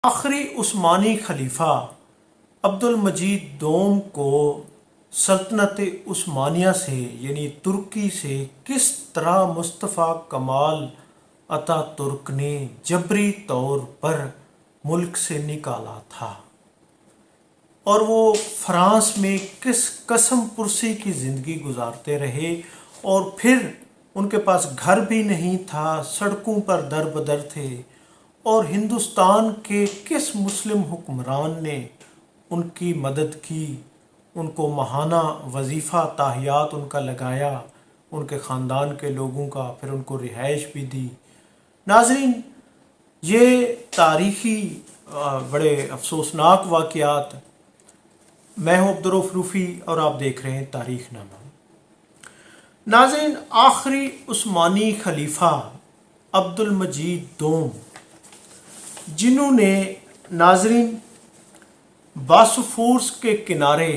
آخری عثمانی خلیفہ عبد المجید دوم کو سلطنت عثمانیہ سے یعنی ترکی سے کس طرح مصطفیٰ کمال اتا ترک نے جبری طور پر ملک سے نکالا تھا، اور وہ فرانس میں کس قسم پرسی کی زندگی گزارتے رہے، اور پھر ان کے پاس گھر بھی نہیں تھا، سڑکوں پر در بدر تھے، اور ہندوستان کے کس مسلم حکمران نے ان کی مدد کی، ان کو ماہانہ وظیفہ تاحیات ان کا لگایا، ان کے خاندان کے لوگوں کا، پھر ان کو رہائش بھی دی۔ ناظرین، یہ تاریخی بڑے افسوسناک واقعات۔ میں ہوں عبدالرؤف روفی اور آپ دیکھ رہے ہیں تاریخ نامہ۔ ناظرین، آخری عثمانی خلیفہ عبد المجید دوم، جنہوں نے ناظرین باسفورس کے کنارے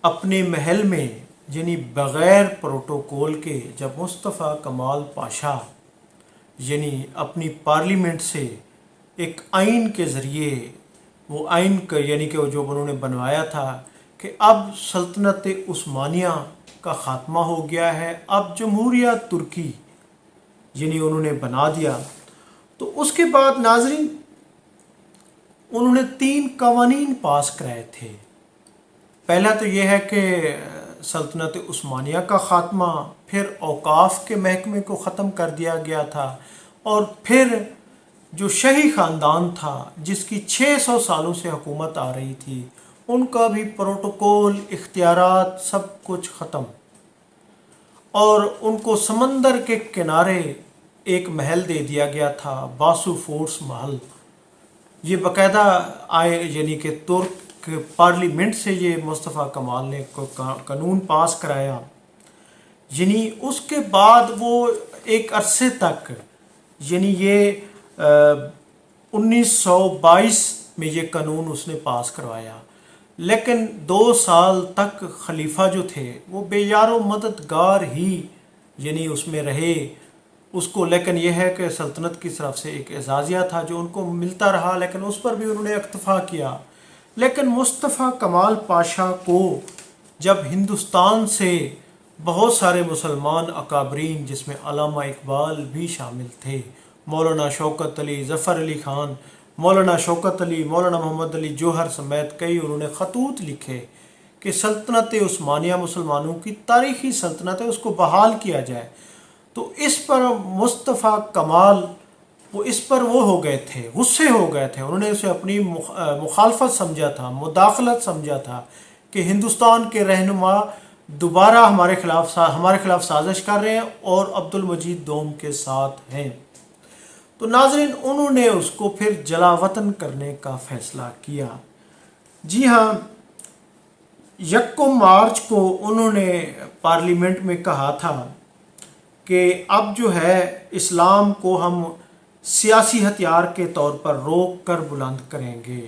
اپنے محل میں یعنی بغیر پروٹوکول کے جب مصطفیٰ کمال پاشا یعنی اپنی پارلیمنٹ سے ایک آئین کے ذریعے وہ آئین کا یعنی کہ جو انہوں نے بنوایا تھا کہ اب سلطنت عثمانیہ کا خاتمہ ہو گیا ہے، اب جمہوریہ ترکی یعنی انہوں نے بنا دیا، تو اس کے بعد ناظرین انہوں نے 3 قوانین پاس کرائے تھے۔ پہلا تو یہ ہے کہ سلطنت عثمانیہ کا خاتمہ، پھر اوقاف کے محکمے کو ختم کر دیا گیا تھا، اور پھر جو شاہی خاندان تھا جس کی 600 سالوں سے حکومت آ رہی تھی، ان کا بھی پروٹوکول، اختیارات سب کچھ ختم، اور ان کو سمندر کے کنارے ایک محل دے دیا گیا تھا، باسفورس محل۔ یہ باقاعدہ یعنی کہ ترک پارلیمنٹ سے یہ مصطفیٰ کمال نے قانون پاس کرایا، یعنی اس کے بعد وہ ایک عرصے تک یعنی یہ 1922 میں یہ قانون اس نے پاس کروایا، لیکن 2 سال تک خلیفہ جو تھے وہ بے یار و مددگار ہی یعنی اس میں رہے اس کو، لیکن یہ ہے کہ سلطنت کی طرف سے ایک اعزازیہ تھا جو ان کو ملتا رہا، لیکن اس پر بھی انہوں نے اکتفا کیا۔ لیکن مصطفیٰ کمال پاشا کو جب ہندوستان سے بہت سارے مسلمان اکابرین جس میں علامہ اقبال بھی شامل تھے، مولانا شوکت علی، ظفر علی خان، مولانا شوکت علی، مولانا محمد علی جوہر سمیت کئی، انہوں نے خطوط لکھے کہ سلطنت عثمانیہ مسلمانوں کی تاریخی سلطنت ہے، اس کو بحال کیا جائے۔ تو اس پر مصطفیٰ کمال اس پر وہ ہو گئے تھے، غصے ہو گئے تھے، انہوں نے اسے اپنی مخالفت سمجھا تھا، مداخلت سمجھا تھا کہ ہندوستان کے رہنما دوبارہ ہمارے خلاف سازش کر رہے ہیں اور عبد المجید دوم کے ساتھ ہیں۔ تو ناظرین، انہوں نے اس کو پھر جلا وطن کرنے کا فیصلہ کیا۔ جی ہاں، 1 مارچ کو انہوں نے پارلیمنٹ میں کہا تھا کہ اب جو ہے اسلام کو ہم سیاسی ہتھیار کے طور پر روک کر بلند کریں گے،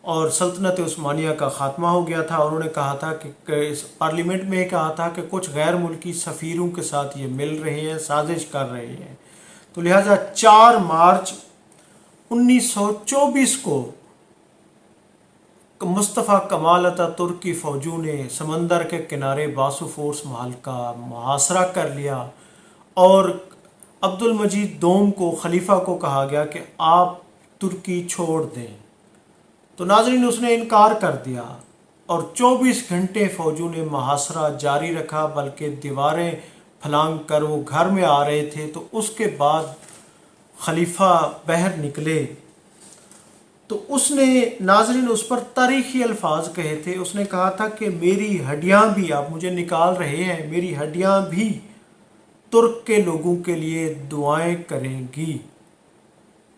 اور سلطنت عثمانیہ کا خاتمہ ہو گیا تھا۔ انہوں نے کہا تھا کہ پارلیمنٹ میں کہا تھا کہ کچھ غیر ملکی سفیروں کے ساتھ یہ مل رہے ہیں، سازش کر رہے ہیں، تو لہٰذا 4 مارچ 1924 کو مصطفیٰ کمال اتا ترک کی فوجوں نے سمندر کے کنارے باسفورس محل کا محاصرہ کر لیا، اور عبد المجید دوم کو خلیفہ کو کہا گیا کہ آپ ترکی چھوڑ دیں، تو ناظرین اس نے انکار کر دیا، اور 24 گھنٹے فوجوں نے محاصرہ جاری رکھا، بلکہ دیواریں پھلانگ کر وہ گھر میں آ رہے تھے۔ تو اس کے بعد خلیفہ باہر نکلے تو اس نے ناظرین اس پر تاریخی الفاظ کہے تھے، اس نے کہا تھا کہ میری ہڈیاں بھی، آپ مجھے نکال رہے ہیں، میری ہڈیاں بھی ترک کے لوگوں کے لیے دعائیں کریں گی،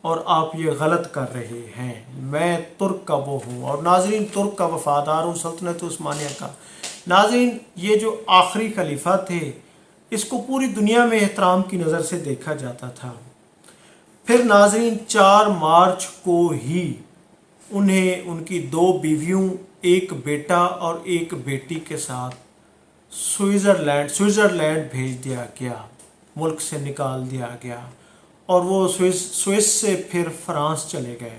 اور آپ یہ غلط کر رہے ہیں، میں ترک کا وہ ہوں، اور ناظرین ترک کا وفادار ہوں، سلطنت عثمانیہ کا۔ ناظرین، یہ جو آخری خلیفہ تھے اس کو پوری دنیا میں احترام کی نظر سے دیکھا جاتا تھا۔ پھر ناظرین 4 مارچ کو ہی انہیں ان کی 2 بیویوں، ایک بیٹا اور ایک بیٹی کے ساتھ سوئٹزرلینڈ بھیج دیا گیا، ملک سے نکال دیا گیا، اور وہ سوئس سے پھر فرانس چلے گئے۔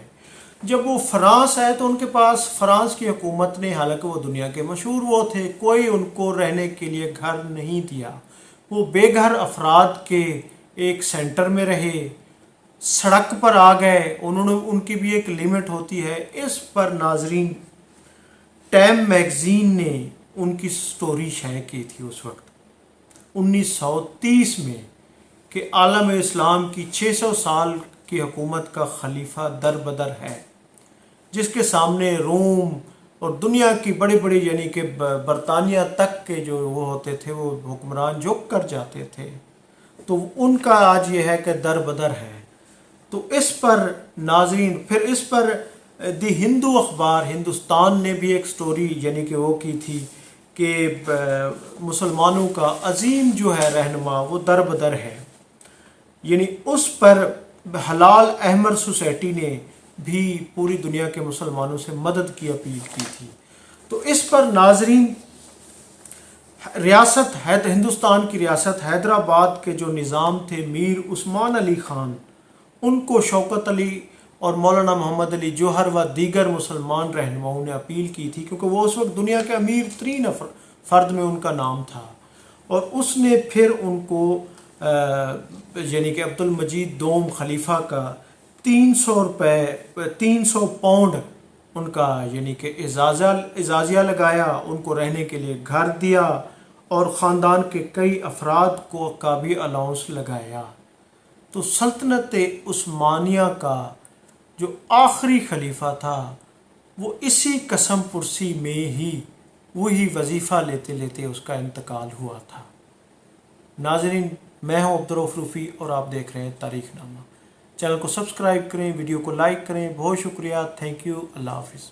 جب وہ فرانس آئے تو ان کے پاس فرانس کی حکومت نے، حالانکہ وہ دنیا کے مشہور وہ تھے، کوئی ان کو رہنے کے لیے گھر نہیں دیا. وہ بے گھر افراد کے ایک سینٹر میں رہے، سڑک پر آ گئے. انہوں نے، ان کی بھی ایک لمٹ ہوتی ہے. اس پر ناظرین ٹائم میگزین نے ان کی سٹوری شائع کی تھی اس وقت 1930 میں کہ عالم اسلام کی 600 سال کی حکومت کا خلیفہ در بدر ہے، جس کے سامنے روم اور دنیا کی بڑی بڑی یعنی کہ برطانیہ تک کے جو وہ ہوتے تھے وہ حکمران جھک کر جاتے تھے. تو ان کا آج یہ ہے کہ در بدر ہے. تو اس پر ناظرین پھر اس پر دی ہندو اخبار ہندوستان نے بھی ایک سٹوری یعنی کہ وہ کی تھی کہ مسلمانوں کا عظیم جو ہے رہنما وہ در بدر ہے. یعنی اس پر ہلال احمر سوسائٹی نے بھی پوری دنیا کے مسلمانوں سے مدد کی اپیل کی تھی. تو اس پر ناظرین ریاست ہندوستان کی ریاست حیدرآباد کے جو نظام تھے میر عثمان علی خان، ان کو شوکت علی اور مولانا محمد علی جوہر و دیگر مسلمان رہنماؤں نے اپیل کی تھی، کیونکہ وہ اس وقت دنیا کے امیر ترین فرد میں ان کا نام تھا. اور اس نے پھر ان کو یعنی کہ عبد المجید دوم خلیفہ کا 300 پاؤنڈ ان کا یعنی کہ اعزازیہ لگایا، ان کو رہنے کے لیے گھر دیا اور خاندان کے کئی افراد کو کا بھی الاؤنس لگایا. تو سلطنت عثمانیہ کا جو آخری خلیفہ تھا وہ اسی قسم پرسی میں ہی وہی وظیفہ لیتے لیتے اس کا انتقال ہوا تھا. ناظرین، میں ہوں عبدالرؤف روفی اور آپ دیکھ رہے ہیں تاریخ نامہ. چینل کو سبسکرائب کریں، ویڈیو کو لائک کریں. بہت شکریہ. Thank you. اللہ حافظ.